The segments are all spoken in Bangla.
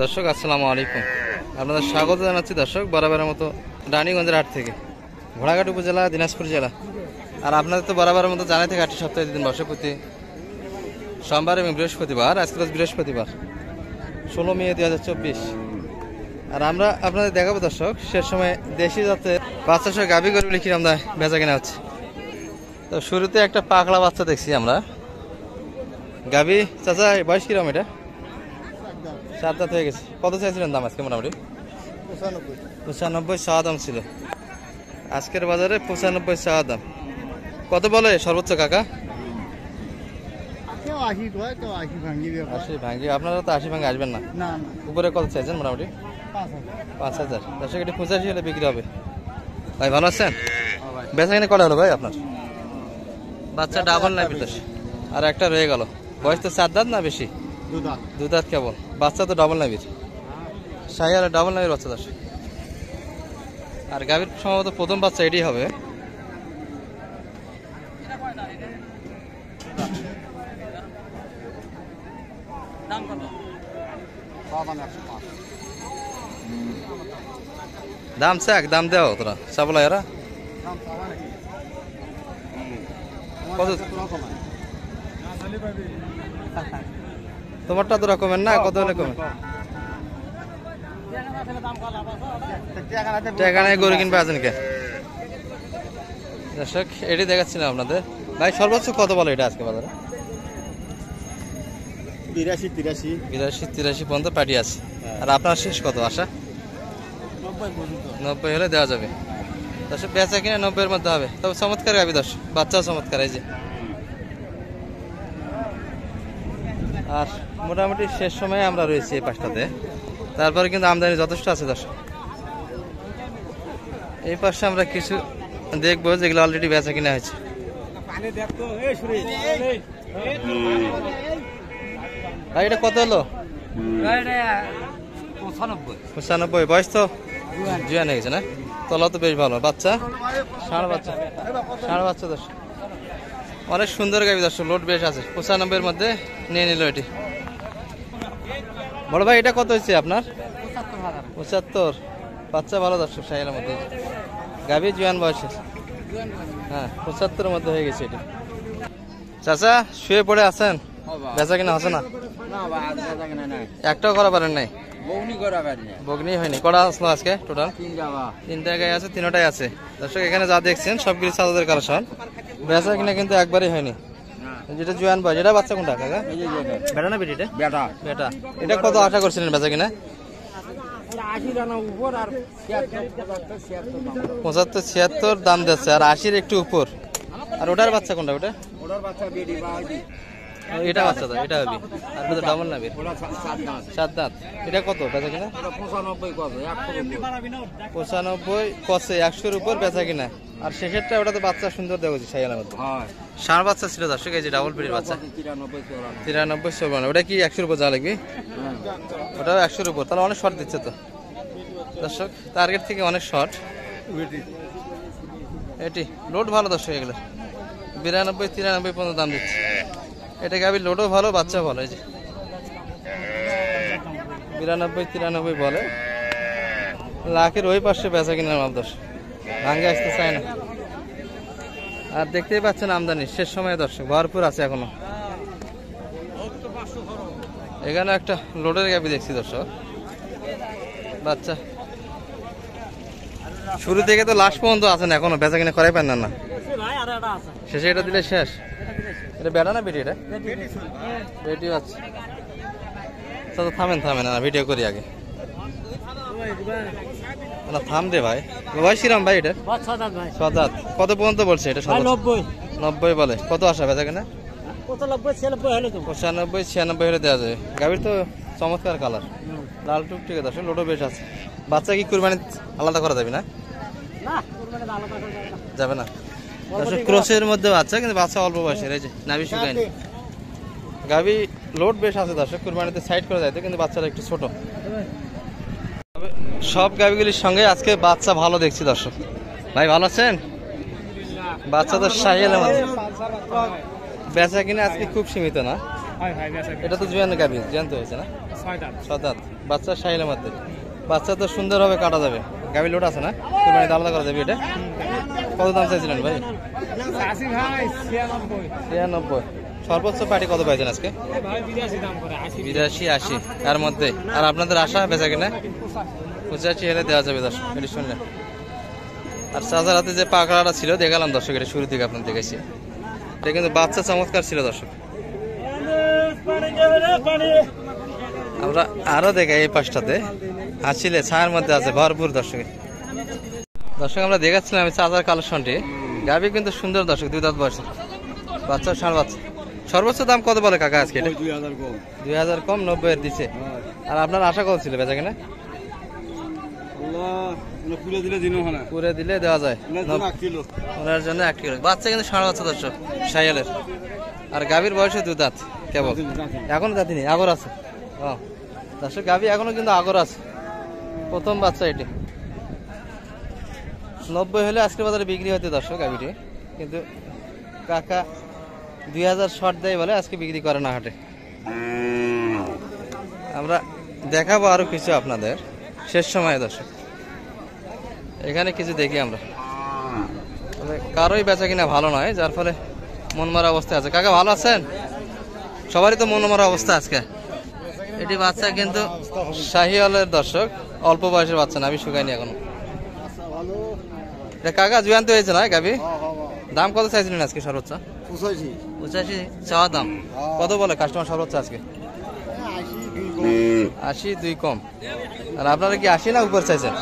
দর্শক আসসালামু আলাইকুম, আপনাদের স্বাগত জানাচ্ছি দর্শক বরাবরের মতো রানীগঞ্জের হাট থেকে, ঘোড়াঘাট উপজেলা, দিনাজপুর জেলা। আর আপনাদের তো বরাবরের মতো জানাই থেকে হাটটি সপ্তাহে দিন বসে প্রতি সোমবার এবং বৃহস্পতিবার। আজকে বৃহস্পতিবার 16 মে 2024। আর আমরা আপনাদের দেখাবো দর্শক শেষ সময় দেশি জাতের বাচ্চা সহ গাভী গরু লিখি আমরা বেচা কেনা হচ্ছে। তো শুরুতে একটা পাকড়া বাচ্চা দেখছি আমরা গাভী। চাচা বয়স কিরকম? এটা 7 দাঁত হয়ে গেছে। কত চাইছিলেন দাম আজকে? মোটামুটি 95 চাওয়া দাম ছিল আজকের বাজারে। 95 চাওয়া দাম। কত বলে সর্বোচ্চ কাকা? 80 ভাঙ্গি। আপনারা তো 80 ভাঙ্গি আসবেন না। উপরে কত চাইছেন? মোটামুটি 5000। দর্শক এটি 85 হলে বিক্রি হবে। ভাই ভালো আছেন? বেচা কিনে কটা হলো ভাই আপনার? বাচ্চা ডাবল নাই বিদেশ, আর একটা রয়ে গেল। বয়স তো 4 দাঁত না বেশি? 2 দাঁত কেবল। বাচ্চা তো ডাবল নাবির, শাহিয়ার ডাবল নাবির বাচ্চা দর্শক। আর গাভীর সম্ভবত প্রথম বাচ্চা এটাই হবে। দাম চাক, দাম দেও তোরা চাবলা এরা কত? তোমারটা তো রকমের না, কত হলে কমে? টাকা নাই গরু কিনবে আছেন কে দর্শক? এটি দেখাচ্ছিলাম আপনাদের। ভাই সর্বোচ্চ কত বলো এটা আজকে বাজারে? 82-83 পর্যন্ত পাটি আছে। আর আপনার শেষ কত আশা? 90 হলে দেওয়া যাবে দর্শক। বেচা কিনা 90-এর মধ্যে হবে। তবে চমৎকার গাবি দর্শক, বাচ্চাও চমৎকার। এই যে আর মোটামুটি শেষ সময়ে আমরা রয়েছি এই পাশটাতে। তারপরে কিন্তু আমদানি যথেষ্ট আছে দর্শক। এই পাশে আমরা কিছু দেখবো যেগুলো অলরেডি বেচা কিনা হয়েছে। ভাই এটা কত হলো? 95। বয়স তো জুয়ান হয়ে গেছে না? তলা তো বেশ ভালো। বাচ্চা ষাঁড় বাচ্চা দর্শক। অনেক সুন্দর গাবি দর্শক, লোড বেশ আছে। 95-এর মধ্যে নিয়ে নিল এটি। বড় ভাই এটা কত হয়েছে আপনার? 75। বাচ্চা ভালো দর্শক, শাহিয়ালের মধ্যে গাভী, জুয়ান বয়সের। হ্যাঁ 75-এর মধ্যে হয়ে গেছে এটি। চাচা শুয়ে পড়ে আছেন? বেচা কিনা আছে না? একটাও করা পারেন নাই? বগনি হয়নি। কটা আসলো আজকে টোটাল? 3টা গায়ে আছে, 3টাই আছে দর্শক। এখানে যা দেখছেন সবগুলি চাচাদের কালেকশন। বেচা কিনা কিন্তু একবারই হয়নি। যেটা জুয়ান বয়স, এটা বাচ্চা কোনটা কাকা? বেটা না বেটি? বেটা। এটা কত আশা করছিলেন বেচা কিনা? 75-76 দাম দিচ্ছে, আর 80-র একটু উপর। আর ওটার বাচ্চা কোনটা? ওটা এটা বাচ্চা তো, এটা হবে। আর তো ডাবল নাবির, 7 দাঁত। এটা কত বেচা কিনা? 95 কষে 100-এর উপর বেচা কিনা। আর শেষেরটা ওটা তো বাচ্চা সুন্দর দেখছি শাহিয়ালের মধ্যে। ষাঁড় বাচ্চা ছিল দর্শক। এই যে ডাবল পিটির বাচ্চা 93-94। ওটা কি 100-এর উপর যা লাগবে? ওটাও 100-এর উপর। তাহলে অনেক শর্ট দিচ্ছে তো দর্শক, টার্গেট থেকে অনেক শর্ট। এটি লোড ভালো দর্শক, এগুলো 92-93 পর্যন্ত দাম দিচ্ছে। এটা গাভীর লোডও ভালো, বাচ্চা ভালো। এই যে 92-93 বলে। লাখের ওই পাশে বেচা কিনার মাপ দর্শক, ভাঙ্গে আসতে চায় না। আর দেখতেই পাচ্ছেন আমদানি শেষ সময়ে দর্শক ভরপুর আছে এখনো। এখানে একটা লোডের গাভী দেখছি দর্শক, বাচ্চা। শুরু থেকে তো লাস্ট পর্যন্ত আছেন এখনো, বেচা কিনা করাই পারেন না। শেষে এটা দিলে শেষ। এটা বেটা না বেটি? এটা বেটি বাচ্চা। থামেন না, ভিডিও করি আগে না। থাম দে ভাই। বয়স কিরাম ভাই এটা? 6 দাঁত। কত পর্যন্ত বলছে এটা? 90 বলে। কত আসা বেচা কিনা? 95-96 হলে দেওয়া যাবে। গাভীর তো চমৎকার কালার, লাল টুকটুকে দর্শক, লোডও বেশ আছে। বাচ্চা কি কুরবানি আলাদা করা যাবে না? যাবে না দর্শক। ক্রসের মধ্যে বাচ্চা, কিন্তু বাচ্চা অল্প বয়সের। এই যে নাভি শুকায়নি। গাভী লোড বেশ আছে দর্শক, কুরবানিতে সাইড করা যায়, কিন্তু বাচ্চাটা একটু ছোট। সব গাভীগুলির সঙ্গে আজকে বাচ্চা ভালো দেখছি দর্শক। ভাই ভালো আছেন? বাচ্চা তো শাহিয়ালের মধ্যে। বেচা কিনা আজকে খুব সীমিত না। এটা তো জুয়ান গাভী, জুয়ান তো হয়েছে না? 6 দাঁত বাচ্চা শাহিলের মধ্যে। বাচ্চা তো সুন্দরভাবে কাটা যাবে। গাভী লোড আছে না? কুরবানিতে আলাদা করা যাবে এটা। কত দাম চাইছিলেন ভাই? 96। সর্বোচ্চ পার্টি কত পাইছেন আজকে? 82-80 এর মধ্যে। আর আপনাদের আশা বেচা কিনা 85 হলে দেওয়া যাবে দর্শক, এটি শুনলেন। আর চাচার হাতে যে পাকড়াটা ছিল দেখালাম দর্শক, এটা শুরু থেকে আপনার দেখেছি। এটা কিন্তু বাচ্চা চমৎকার ছিল দর্শক। আমরা আরো দেখাই এই পাশটাতে আসলে ছায়ার মধ্যে আছে ভরপুর দর্শক। দর্শক আমরা দেখাচ্ছিলাম আমি চাচার কালেকশনটি। গাভী কিন্তু সুন্দর দর্শক, 2 দাঁত বয়স, বাচ্চা ষাঁড় বাচ্চা। সর্বোচ্চ দাম কত বলে কাকা আজকে? এটা 2000 কম, 90 এর দিচ্ছে। আর আপনার আশা কত ছিল বেচা কিনা? পুরে দিলে দেওয়া যায় ওনার জন্য 1 কিলো। বাচ্চা কিন্তু ষাঁড় বাচ্চা দর্শক, শাহিয়ালের। আর গাভীর বয়সে 2 দাঁত কেবল, এখনো দাঁতি নেই, আগর আছে। দর্শক গাভী এখনো কিন্তু আগর আছে, প্রথম বাচ্চা এটি। 90 হলে আজকের বাজারে বিক্রি হতে দর্শক গাভীটি, কিন্তু কাকা 2000 শর্ট দেয় বলে আজকে বিক্রি করে না হাটে। আমরা দেখাবো আরো কিছু আপনাদের শেষ সময়ে দর্শক। এখানে কিছু দেখি আমরা, কারোই বেচা কিনা ভালো নয়, যার ফলে মন মারা অবস্থা আছে। কাকা ভালো আছেন? সবারই তো মন মারা অবস্থা আজকে। এটি বাচ্চা কিন্তু শাহিওয়ালের দর্শক, অল্প বয়সের বাচ্চা না, আমি শুকাইনি এখনো। এটা কাকা জুয়ান্ত হয়েছে না গাভী? দাম কত চাইছিলেন আজকে সর্বোচ্চ? 85 চাওয়া দাম। কত বলে কাস্টমার সর্বোচ্চ আজকে? 80, 2 কম। আর আপনারা কি 80 না উপর চাইছেন?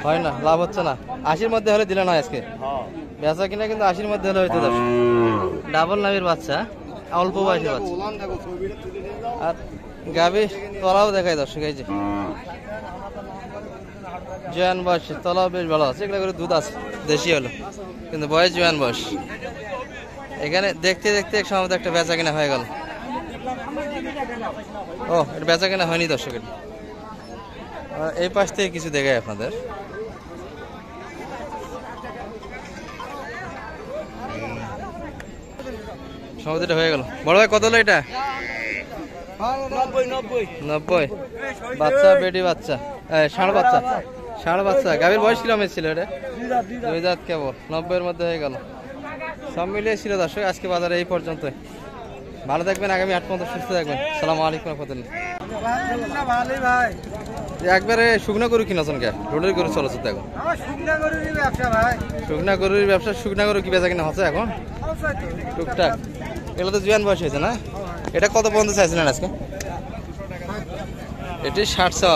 হয় না, লাভ হচ্ছে না। 80-র মধ্যে হলে দিলে না আজকে বেচা কিনা, কিন্তু 80-র মধ্যে হলে হইতে দর্শক। ডাবল নামের বাচ্চা, অল্প বয়সের বাচ্চা। আর গাভী তলাও দেখায় দর্শক, এই যে জোয়ান বয়স, তলাও বেশ ভালো আছে। এগুলো করে দুধ আছে, দেশি হলো, কিন্তু বয়স জোয়ান বয়স। এখানে দেখতে দেখতে এক সময় একটা বেচা কিনা হয়ে গেল। ও, এটা বেচা কিনা হয়নি দর্শক। এই পাশ থেকে কিছু দেখাই আপনাদের। সমাধিটা হয়ে গেল। বড় ভাই কত হলো এটা? 90। বাচ্চা বেটি বাচ্চা, ষাঁড় বাচ্চা, ষাঁড় বাচ্চা। গাভীর বয়স কিরকম ছিল এটা? 2 দাঁত কেবল, 90-এর মধ্যে হয়ে গেল। সব মিলিয়ে ছিল দর্শক আজকে বাজারে এই পর্যন্ত। ভালো থাকবেন, আগামী 8 পর্যন্ত সুস্থ থাকবেন। আসসালামু আলাইকুম রহমতুল্লাহ। একবারে শুকনো গরু কিনেছেন কে? রোডের গরু চলেছে তো এখন? শুকনা গরুর ব্যবসা। শুকনা গরু কি বেচা কিনা হচ্ছে এখন টুকটাক? এগুলো তো জুয়ান বয়স হয়েছে না? এটা কত পর্যন্ত চাইছিলেন আজকে? এটি 60